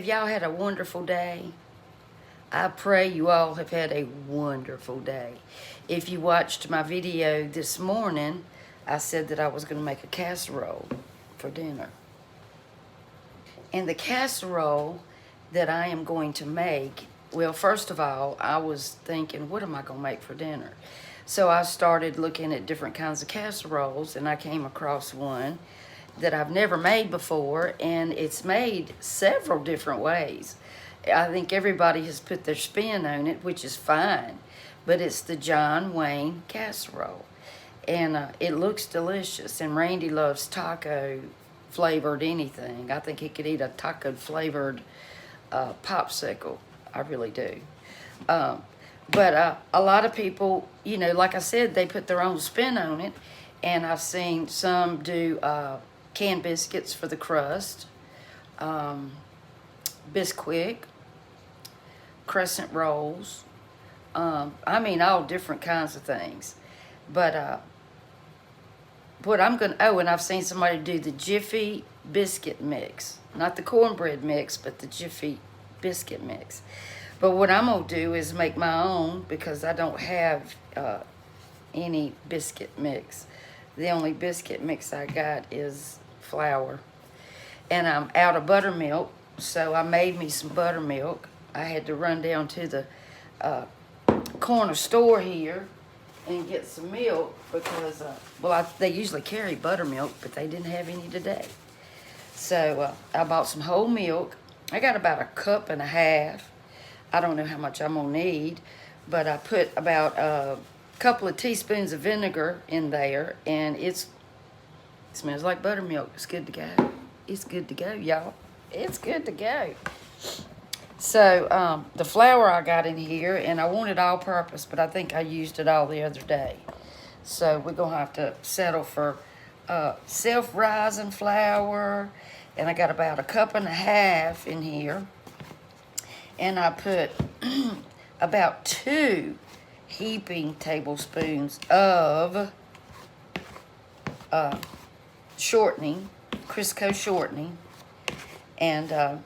y'all had a wonderful day? I pray you all have had a wonderful day. If you watched my video this morning, I said that I was going to make a casserole for dinner. And the casserole that I am going to make, well, first of all, I was thinking, what am I going to make for dinner? So I started looking at different kinds of casseroles, and I came across one that I've never made before, and it's made several different ways. I think everybody has put their spin on it, which is fine, but it's the John Wayne Casserole, and it looks delicious, and Randy loves taco flavored anything. I think he could eat a taco flavored popsicle. I really do. But a lot of people, you know, like I said, they put their own spin on it, and I've seen some do canned biscuits for the crust, Bisquick, crescent rolls, I mean all different kinds of things. But what I'm gonna, oh, and I've seen somebody do the Jiffy biscuit mix, not the cornbread mix, but the Jiffy biscuit mix. But what I'm gonna do is make my own, because I don't have any biscuit mix. The only biscuit mix I got is flour, and I'm out of buttermilk, so I made me some buttermilk. I had to run down to the corner store here and get some milk because, well, they usually carry buttermilk, but they didn't have any today. So I bought some whole milk. I got about 1.5 cups. I don't know how much I'm gonna need, but I put about a couple of teaspoons of vinegar in there, and it smells like buttermilk. It's good to go. It's good to go, y'all. It's good to go. So the flour I got in here, and I wanted all purpose, but I think I used it all the other day. So we're gonna have to settle for self-rising flour, and I got about 1.5 cups in here. And I put about 2 heaping tablespoons of shortening, Crisco shortening. And I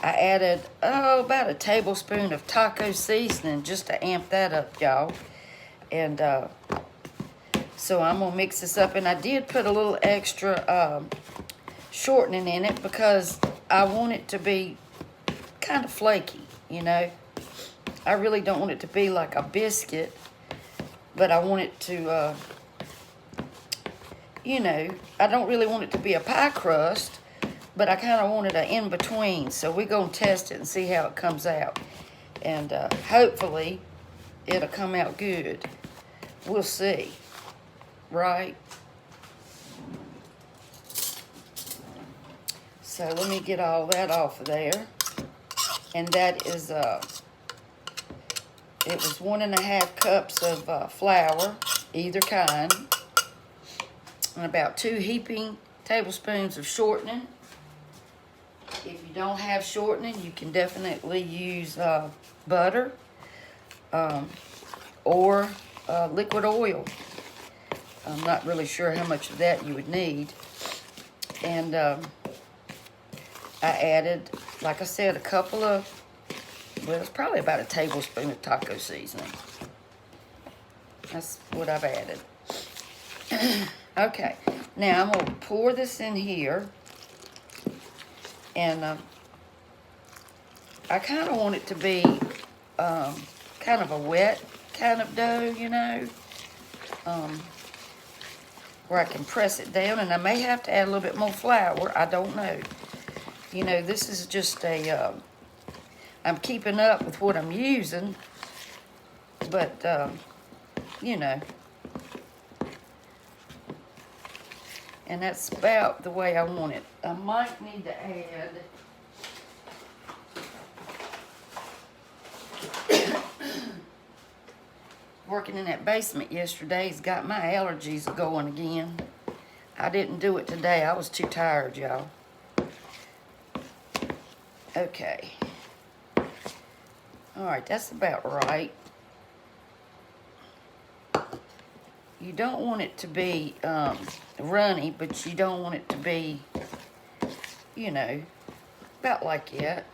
added, about a tablespoon of taco seasoning just to amp that up, y'all. And so I'm going to mix this up. And I did put a little extra shortening in it because I want it to be kind of flaky, you know. I really don't want it to be like a biscuit, but I want it to, you know, I don't really want it to be a pie crust, but I kind of want it in between. So we're going to test it and see how it comes out. And hopefully it'll come out good. We'll see, right? So let me get all that off of there. And that is, it was 1.5 cups of flour, either kind, and about 2 heaping tablespoons of shortening. If you don't have shortening, you can definitely use butter or liquid oil. I'm not really sure how much of that you would need. And I added, like I said, it's probably about a tablespoon of taco seasoning. That's what I've added. Okay, now I'm going to pour this in here. And I kind of want it to be kind of a wet kind of dough, you know, where I can press it down. And I may have to add a little bit more flour. I don't know. You know, this is just I'm keeping up with what I'm using, but, you know, and that's about the way I want it. I might need to add working in that basement yesterday's got my allergies going again. I didn't do it today. I was too tired, y'all. Okay. All right, that's about right. You don't want it to be runny, but you don't want it to be, you know, About like that.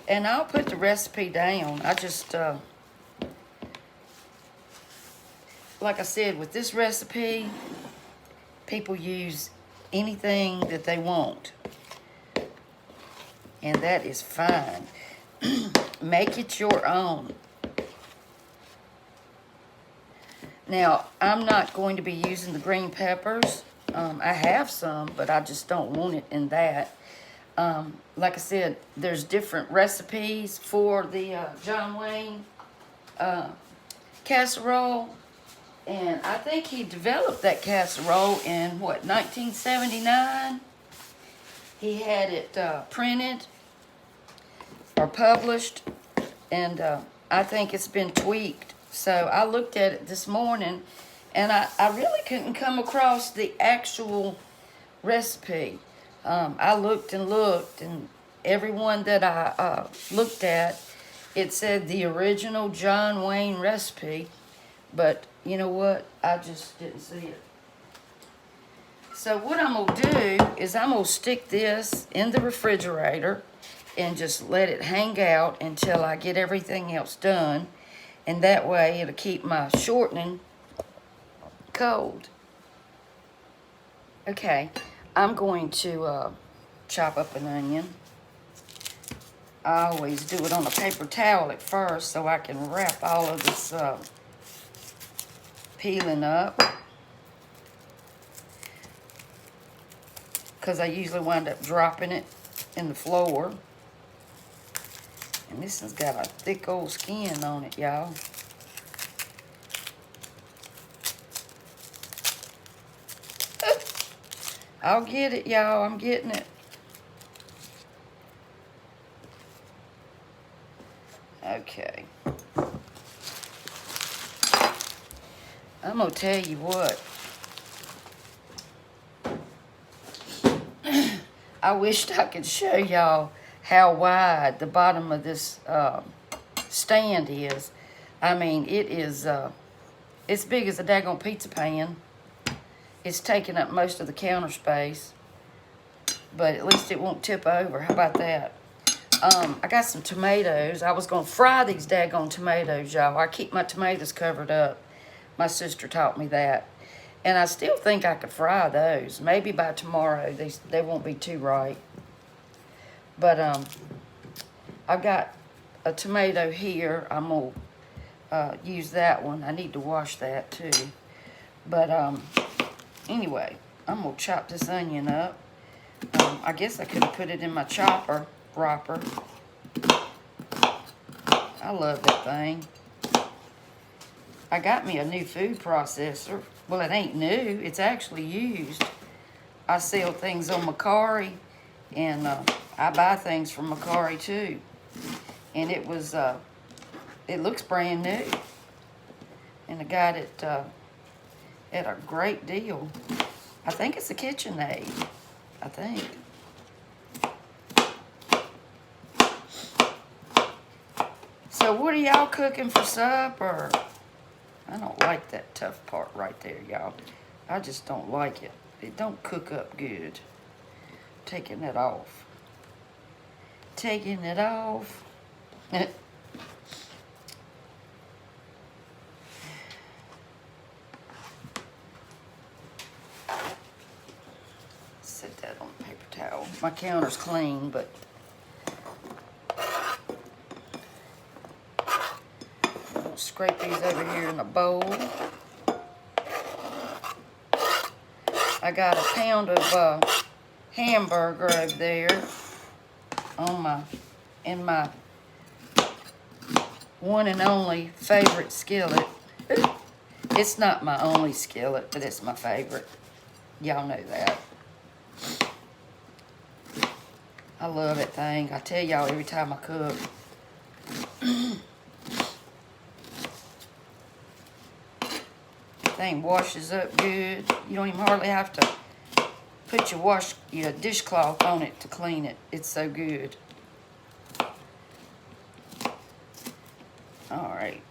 And I'll put the recipe down. I just, like I said, with this recipe, people use anything that they want. And that is fine. Make it your own. Now, I'm not going to be using the green peppers. I have some, but I just don't want it in that. Like I said, there's different recipes for the John Wayne casserole. And I think he developed that casserole in, what, 1979? He had it printed or published. And I think it's been tweaked. So I looked at it this morning, and I really couldn't come across the actual recipe. I looked, and every one that I looked at, it said the original John Wayne recipe, but you know what? I just didn't see it. So what I'm going to do is I'm going to stick this in the refrigerator and just let it hang out until I get everything else done, and that way it'll keep my shortening cold. Okay. I'm going to chop up an onion. I always do it on a paper towel at first so I can wrap all of this peeling up. Because I usually wind up dropping it in the floor. And this has got a thick old skin on it, y'all. I'll get it, y'all. I'm getting it. Okay. I'm going to tell you what. I wished I could show y'all how wide the bottom of this stand is. I mean, it is, it's big as a daggone pizza pan. It's taking up most of the counter space, but at least it won't tip over. How about that? I got some tomatoes. I was going to fry these daggone tomatoes, y'all. I keep my tomatoes covered up. My sister taught me that. And I still think I could fry those. Maybe by tomorrow they won't be too right. But I've got a tomato here. I'm going to use that one. I need to wash that too. But anyway, I'm going to chop this onion up. I guess I could have put it in my chopper wrapper. I love that thing. I got me a new food processor. Well, it ain't new. It's actually used. I sell things on Macari, and I buy things from Macari too. And it was, it looks brand new. And I got it at a great deal. I think it's a KitchenAid. I think. So what are y'all cooking for supper? I don't like that tough part right there, y'all. I just don't like it. It don't cook up good. Taking it off. Taking it off. Set that on a paper towel. My counter's clean, but I'll scrape these over here in a bowl. I got a pound of hamburger over there on in my one and only favorite skillet. It's not my only skillet, but it's my favorite. Y'all know that. I love that thing. I tell y'all every time I cook. Thing washes up good. You don't even hardly have to put your dishcloth on it to clean it. It's so good. All right.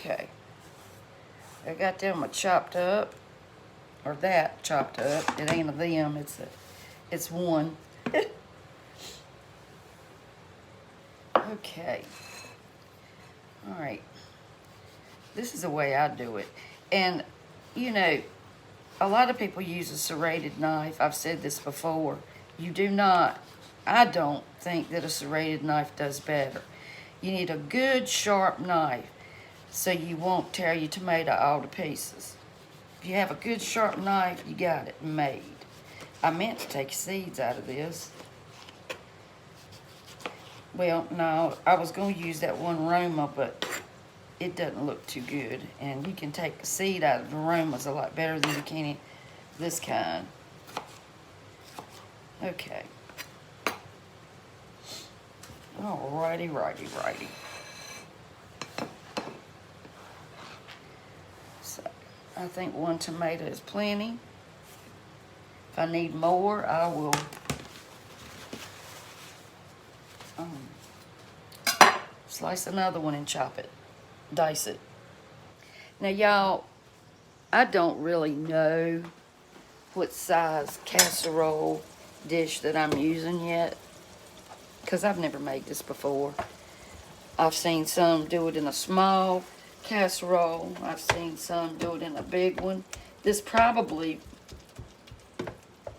Okay. I got them chopped up, or that chopped up. It ain't a them, it's one. Okay. All right. This is the way I do it. And, you know, a lot of people use a serrated knife. I've said this before. You do not. I don't think that a serrated knife does better. You need a good sharp knife so you won't tear your tomato all to pieces. If you have a good sharp knife, you got it made. I meant to take seeds out of this. Well, no, I was going to use that one Roma, but it doesn't look too good. And you can take the seed out of the Romas a lot better than you can this kind. Okay. Alrighty, righty. So, I think one tomato is plenty. If I need more, I will slice another one and chop it, dice it. Now, y'all, I don't really know what size casserole dish that I'm using yet, because I've never made this before. I've seen some do it in a small casserole. I've seen some do it in a big one. This probably,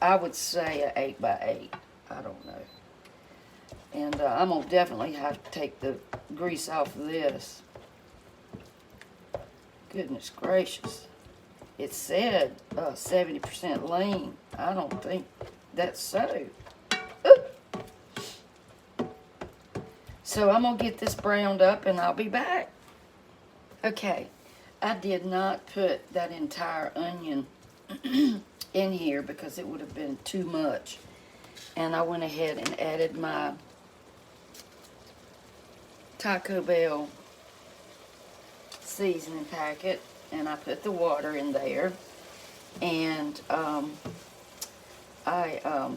I would say, an 8 by 8. I don't know. And I'm going to definitely have to take the grease off of this. Goodness gracious. It said 70% lean. I don't think that's so. So I'm going to get this browned up and I'll be back. Okay, I did not put that entire onion in here because it would have been too much. And I went ahead and added my Taco Bell seasoning packet, and I put the water in there, and I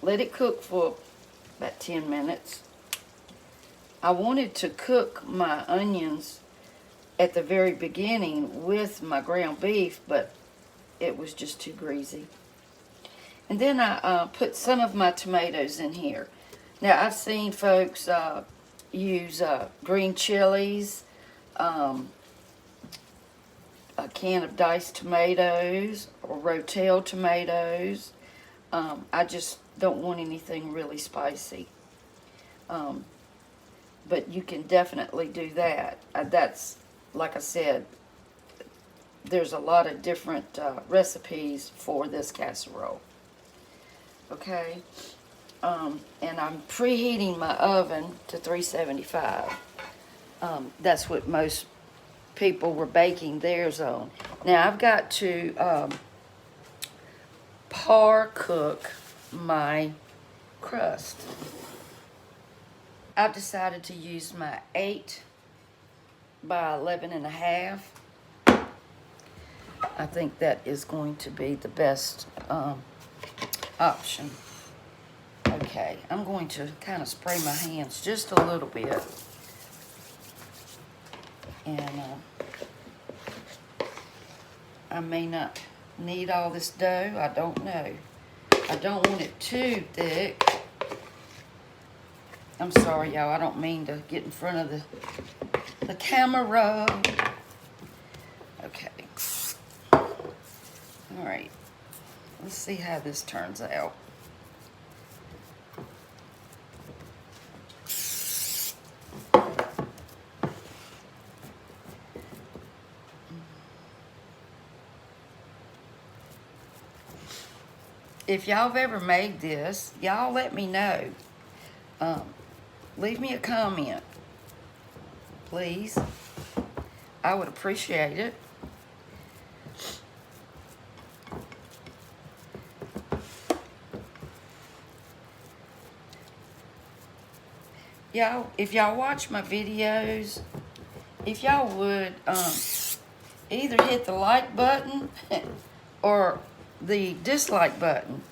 let it cook for about 10 minutes. I wanted to cook my onions at the very beginning with my ground beef, but it was just too greasy. And then I put some of my tomatoes in here. Now, I've seen folks use green chilies, a can of diced tomatoes, or rotel tomatoes. I just don't want anything really spicy. But you can definitely do that. That's, like I said, there's a lot of different recipes for this casserole. Okay? And I'm preheating my oven to 375. That's what most people were baking theirs on. Now, I've got to par cook my crust. I've decided to use my 8 by 11.5. I think that is going to be the best option. Okay, I'm going to kind of spray my hands just a little bit. And I may not need all this dough. I don't know. I don't want it too thick. I'm sorry, y'all. I don't mean to get in front of the camera. Okay. All right. Let's see how this turns out. If y'all have ever made this, y'all let me know. Leave me a comment, please. I would appreciate it. Y'all, if y'all watch my videos, if y'all would either hit the like button or the dislike button.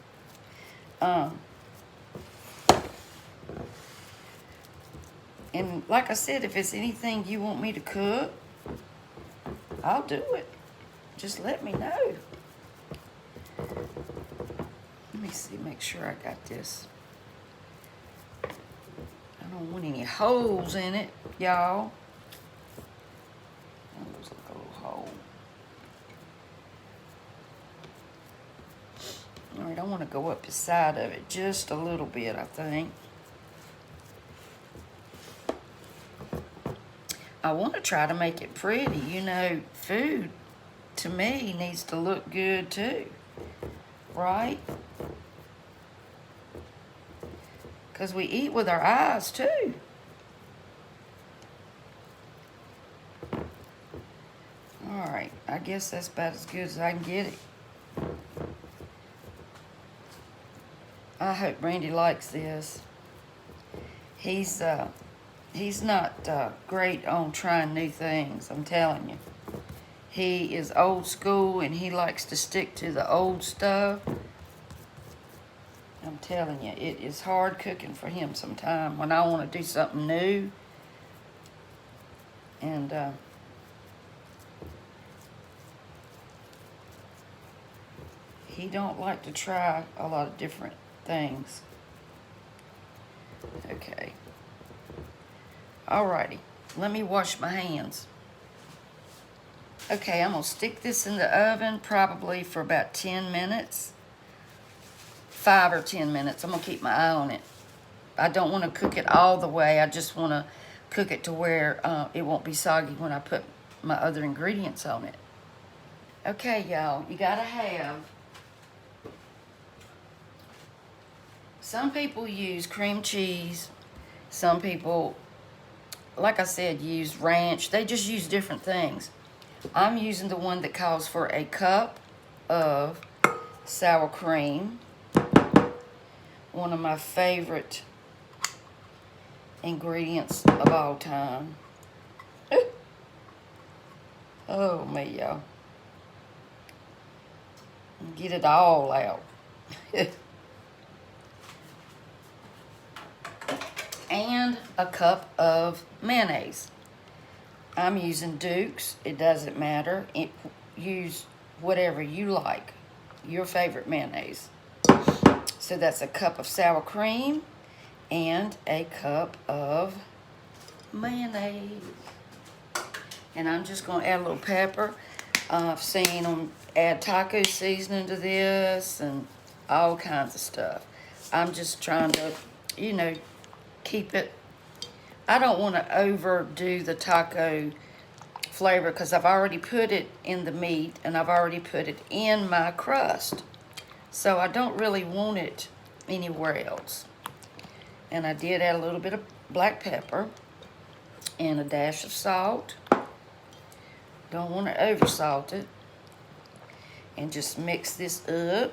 And like I said, if it's anything you want me to cook, I'll do it. Just let me know. Let me see, make sure I got this. I don't want any holes in it, y'all. That looks like a little hole. All right, I want to go up the side of it just a little bit, I think. I want to try to make it pretty. You know, food, to me, needs to look good too, right? Because we eat with our eyes too. All right, I guess that's about as good as I can get it. I hope Randy likes this. He's not great on trying new things, I'm telling you. He is old school and he likes to stick to the old stuff. I'm telling you, it is hard cooking for him sometimes when I want to do something new. And he don't like to try a lot of different things. Okay. Alrighty, let me wash my hands. Okay, I'm gonna stick this in the oven probably for about 10 minutes. 5 or 10 minutes. I'm gonna keep my eye on it. I don't want to cook it all the way. I just want to cook it to where it won't be soggy when I put my other ingredients on it. Okay, y'all, you gotta have. Some people use cream cheese. Some people, like I said, use ranch. They just use different things. I'm using the one that calls for a cup of sour cream. One of my favorite ingredients of all time. Oh, me, y'all. Get it all out. And a cup of mayonnaise. I'm using Duke's. It doesn't matter. Use whatever you like. Your favorite mayonnaise. So that's a cup of sour cream and a cup of mayonnaise. And I'm just going to add a little pepper. I've seen them add taco seasoning to this and all kinds of stuff. I'm just trying to, you know, keep it. I don't want to overdo the taco flavor because I've already put it in the meat and I've already put it in my crust. So I don't really want it anywhere else. And I did add a little bit of black pepper and a dash of salt. Don't want to over salt it. And just mix this up.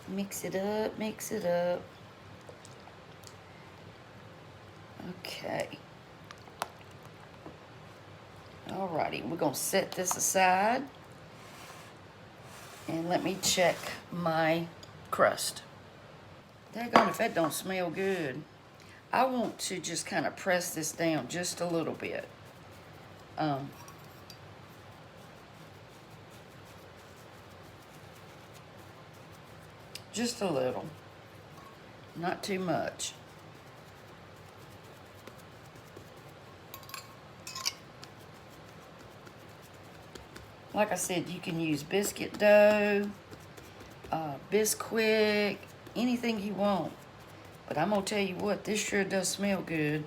Mix it up, mix it up. Okay. Alrighty, we're going to set this aside. And let me check my crust. Daggone if that don't smell good. I want to just kind of press this down just a little bit. Just a little. Not too much. Like I said, you can use biscuit dough, Bisquick, anything you want. But I'm going to tell you what, this sure does smell good.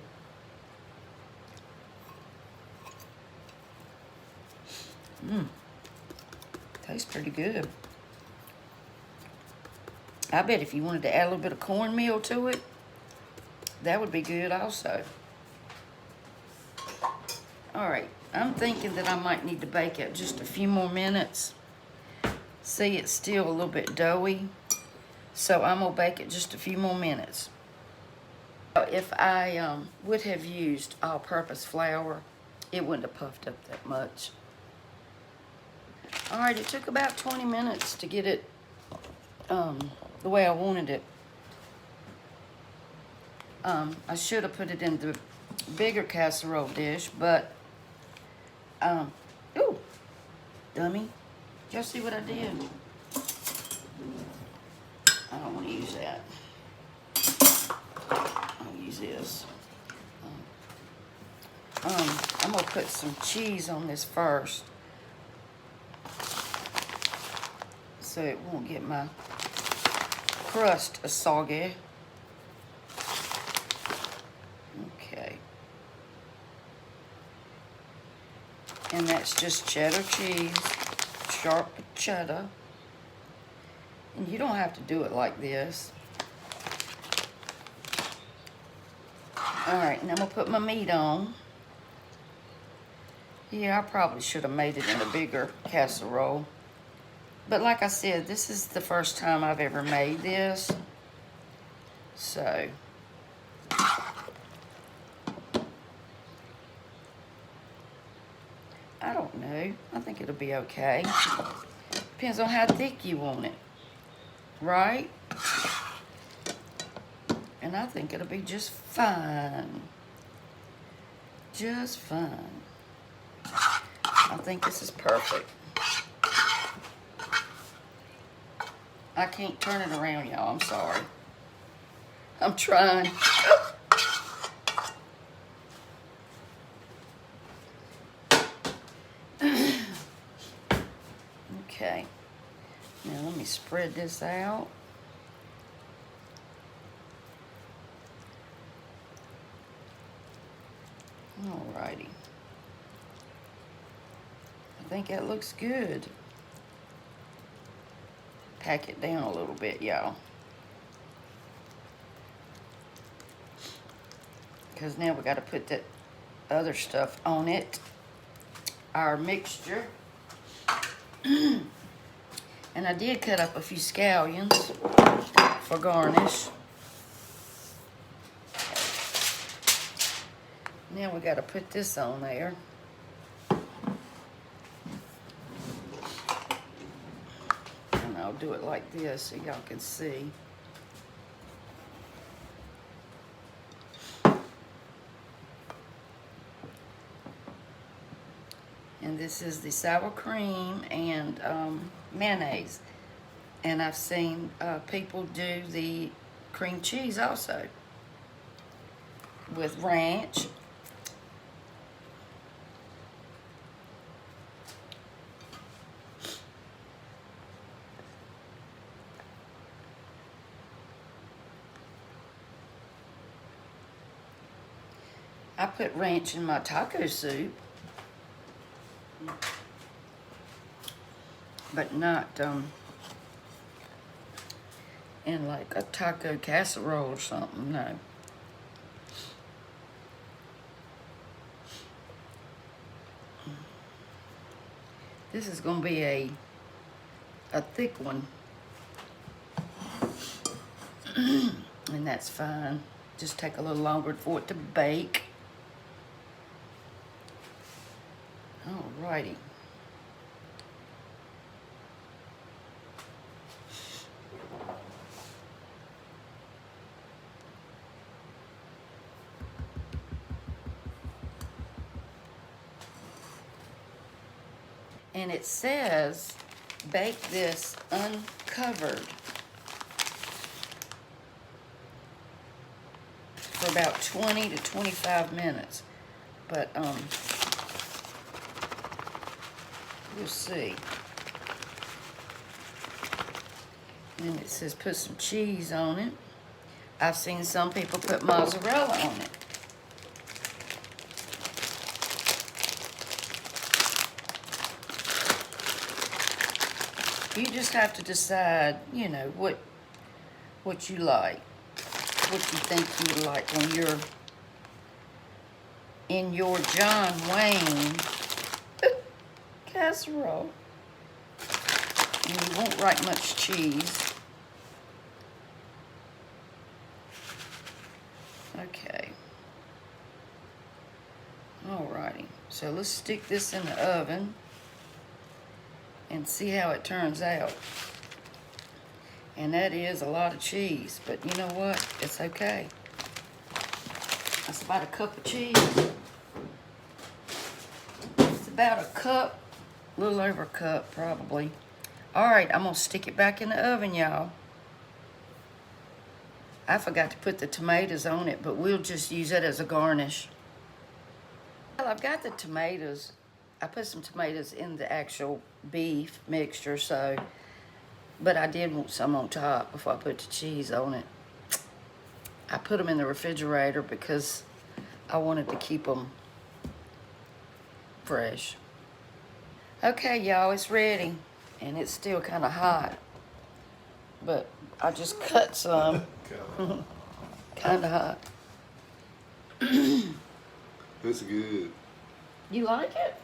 Tastes pretty good. I bet if you wanted to add a little bit of cornmeal to it, that would be good also. All right, I'm thinking that I might need to bake it just a few more minutes. See, it's still a little bit doughy, so I'm gonna bake it just a few more minutes. If I would have used all-purpose flour, it wouldn't have puffed up that much. All right, it took about 20 minutes to get it the way I wanted it. I should have put it in the bigger casserole dish, but, ooh, dummy. Did y'all see what I did? I don't want to use that. I'll use this. I'm going to put some cheese on this first, so it won't get my crust soggy. Okay. And that's just cheddar cheese, sharp cheddar. And you don't have to do it like this. Alright, and I'm going to put my meat on. Yeah, I probably should have made it in a bigger casserole. But like I said, this is the first time I've ever made this. So, I don't know. I think it'll be okay. Depends on how thick you want it. Right? And I think it'll be just fine. Just fine. I think this is perfect. I can't turn it around, y'all. I'm sorry. I'm trying. Okay. Now let me spread this out. Alrighty. I think that looks good. Pack it down a little bit, y'all. Because now we got to put that other stuff on it. Our mixture. And I did cut up a few scallions for garnish. Now we got to put this on there. And I'll do it like this so y'all can see. And this is the sour cream and mayonnaise. And I've seen people do the cream cheese also with ranch. I put ranch in my taco soup, but not in like a taco casserole or something, no. This is going to be a thick one, and that's fine. Just take a little longer for it to bake. Alrighty. And it says bake this uncovered for about 20 to 25 minutes. But we'll see. And it says put some cheese on it. I've seen some people put mozzarella on it. You just have to decide, you know, what you like, what you think you like when you're in your John Wayne casserole. And you won't like much cheese. Okay. Alrighty. So let's stick this in the oven and see how it turns out. And that is a lot of cheese, but you know what? It's okay. That's about a cup of cheese. It's about a cup, a little over a cup probably. All right, I'm gonna stick it back in the oven, y'all. I forgot to put the tomatoes on it, but we'll just use it as a garnish. Well, I've got the tomatoes. I put some tomatoes in the actual beef mixture, so, but I did want some on top before I put the cheese on it. I put them in the refrigerator because I wanted to keep them fresh. Okay, y'all, it's ready, and it's still kind of hot, but I just cut some. Kind of hot. That's good. You like it?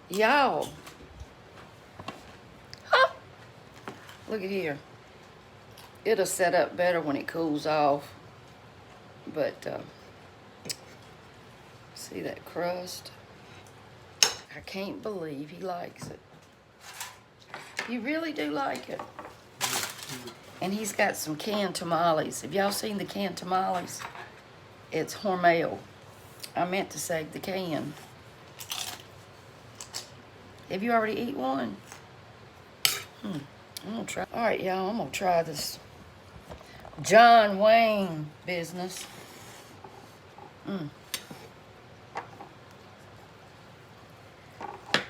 Y'all. Huh. Look at here. It'll set up better when it cools off. But, see that crust? I can't believe he likes it. You really do like it. And he's got some canned tamales. Have y'all seen the canned tamales? It's Hormel. I meant to say the can. Have you already eaten one? I'm gonna try. All right, y'all, I'm gonna try this John Wayne business.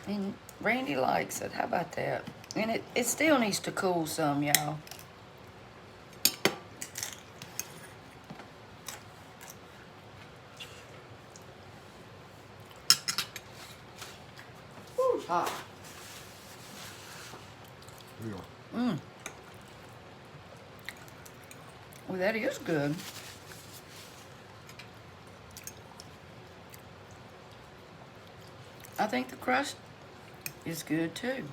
And Randy likes it. How about that? And it still needs to cool some, y'all. Hot. Yeah. Well, that is good. I think the crust is good too.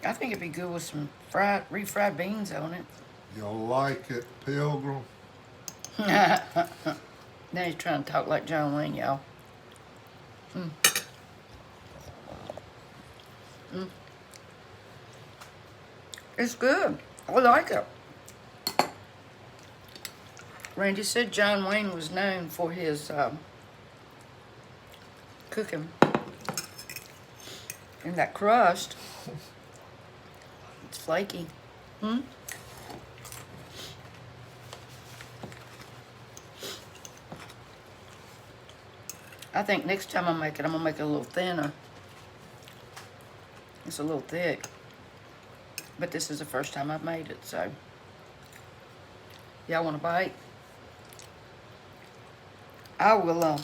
I think it'd be good with some refried beans on it. Y'all like it, Pilgrim? Now he's trying to talk like John Wayne, y'all. It's good. I like it. Randy said John Wayne was known for his cooking. And that crust, it's flaky. I think next time I make it, I'm gonna make it a little thinner. It's a little thick. But this is the first time I've made it, so. Y'all want a bite? I will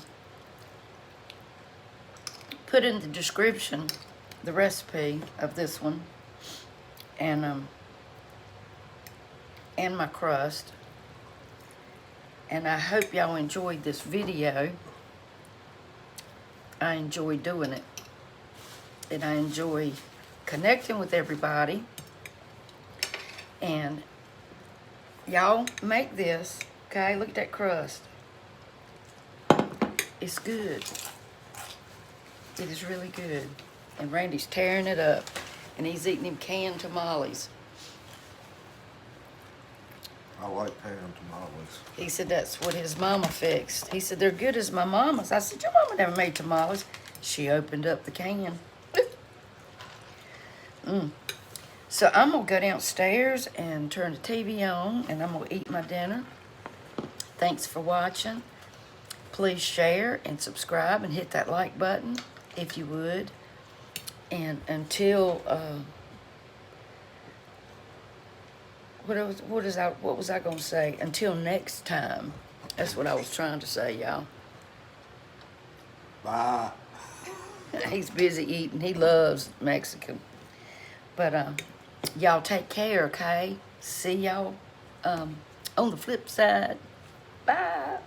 put in the description the recipe of this one and my crust. And I hope y'all enjoyed this video. I enjoy doing it. And I enjoy connecting with everybody. And y'all make this, okay? Look at that crust. It's good. It is really good. And Randy's tearing it up. And he's eating them canned tamales. I like pan tamales. He said that's what his mama fixed. He said, they're good as my mama's. I said, your mama never made tamales. She opened up the can. So I'm going to go downstairs and turn the TV on, and I'm going to eat my dinner. Thanks for watching. Please share and subscribe and hit that like button if you would. And until, what was I going to say? Until next time. That's what I was trying to say, y'all. Bye. He's busy eating. He loves Mexican. But y'all take care, okay? See y'all on the flip side. Bye.